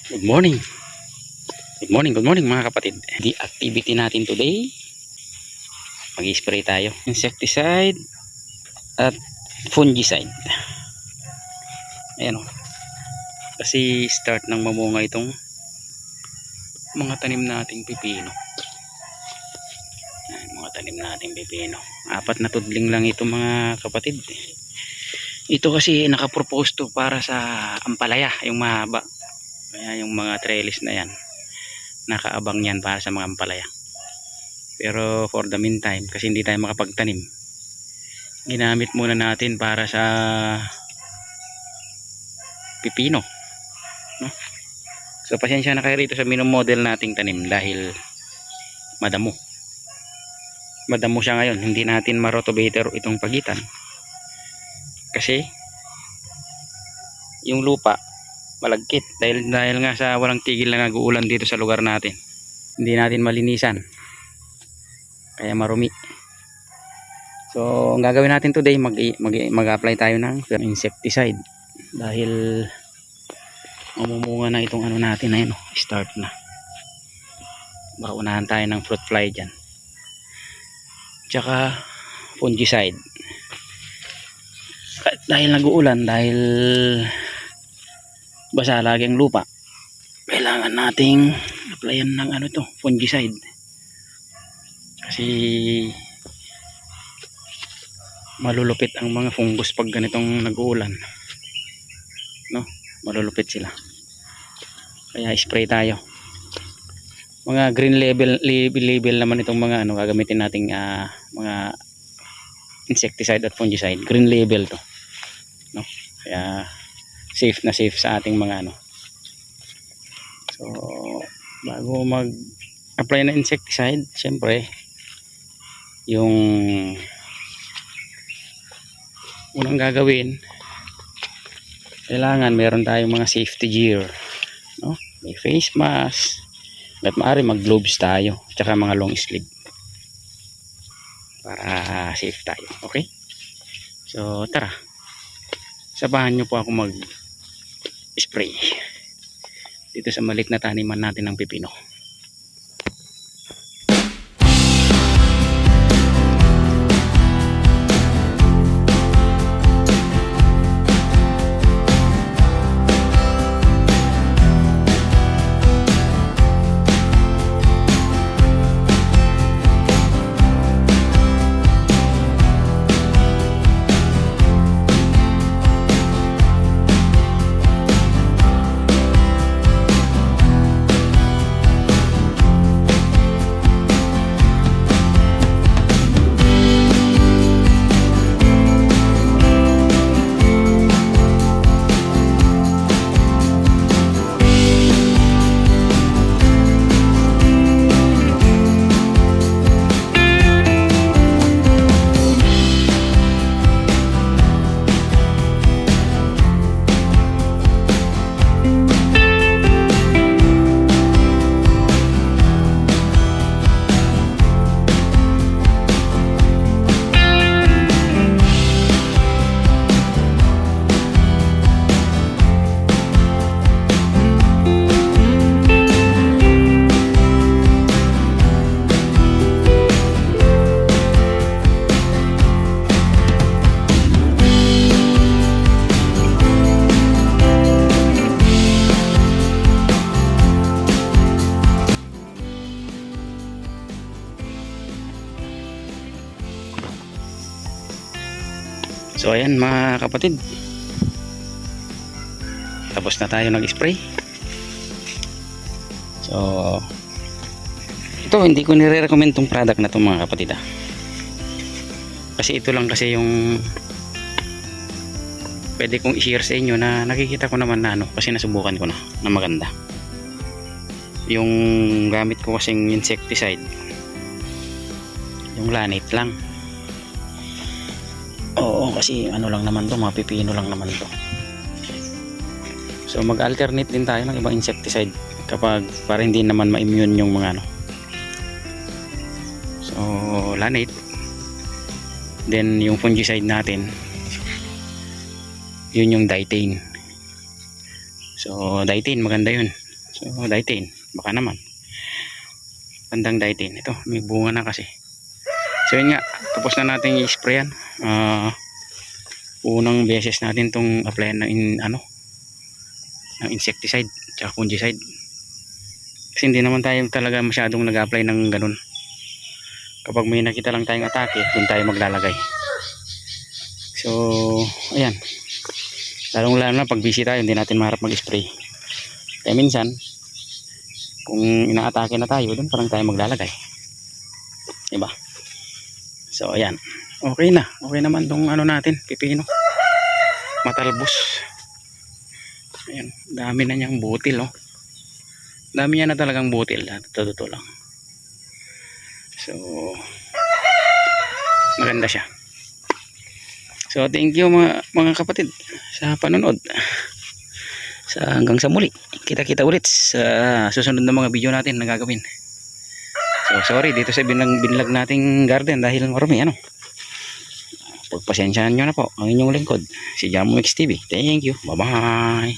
Good morning. Good morning mga kapatid. The activity natin today, mag-spray tayo. Insecticide at fungicide. Ayan o. Kasi start ng mamunga itong mga tanim nating pipino. Ayan, mga tanim nating pipino. 4 na tudling lang ito mga kapatid. Ito kasi nakapropose to para sa ampalaya, yung mahaba. Kaya yung mga trellis na yan, nakaabang yan para sa mga ampalaya. Pero for the meantime, kasi hindi tayo makapagtanim, ginamit muna natin para sa pipino, no? So pasensya na kayo rito sa minomodel nating tanim dahil madamo siya ngayon. Hindi natin marotobator itong pagitan kasi yung lupa malagkit dahil nga sa walang tigil na nag-uulan dito sa lugar natin. Hindi natin malinisan kaya marumi. So ang gagawin natin today, mag-apply tayo ng insecticide dahil mamumunga na itong ano natin. Ayun, start na. Baka unahan tayo ng fruit fly dyan. Tsaka fungicide dahil nag-uulan, dahil basa lagi ang lupa, kailangan nating applyan ng fungicide kasi malulupit ang mga fungus pag ganitong nag-uulan, no? Malulupit sila, kaya spray tayo. Mga green label naman itong mga gagamitin nating mga insecticide at fungicide. Green label to, no? Kaya safe na safe sa ating mga So bago mag apply na insecticide, syempre yung unang gagawin, kailangan meron tayong mga safety gear, no? May face mask, at maaari mag gloves tayo, tsaka mga long sleeve para safe tayo. Okay, so tara, sabahan nyo po ako mag spray dito sa maliit na taniman natin ng pipino. So ayan mga kapatid, tapos na tayo nag-spray. So ito, hindi ko nire-recommend tong product na to mga kapatid kasi ito lang kasi yung pwede kong i-share sa inyo na nakikita ko naman na kasi nasubukan ko na maganda. Yung gamit ko kasing insecticide, yung Lanate lang. Oo, kasi lang naman to, mga pipino lang naman to. So mag-alternate din tayo ng ibang insecticide kapag para hindi naman ma-immune yung mga So Lanate, then yung fungicide natin, yun yung Ditane. So Ditane, maganda yun. So daitin, baka naman bandang daitin. Ito may bunga na kasi. So yun nga, tapos na natin i-sprayan. Unang beses natin tong applyan ng ng insecticide tsaka fungicide, kasi hindi naman tayo talaga masyadong nag-apply ng ganun. Kapag may nakita lang tayong atake, doon tayo maglalagay. So ayan, lalong lalo na pag busy tayo, hindi natin maharap mag-spray. Kaya minsan kung inaatake na tayo, doon parang tayo maglalagay, diba? So ayan, okay na, okay naman tong natin, pipino matalbos. Ayan, dami na niyang butil, oh. Dami niya na talagang butil, totoo lang. So maganda siya. So thank you mga kapatid sa panonood. Hanggang sa muli, kita-kita ulit sa susunod na mga video natin na gagawin. So sorry dito sa binlag nating garden dahil marami pagpasensyahan nyo na po ang inyong lingkod, si Jamomix TV. Thank you, bye bye.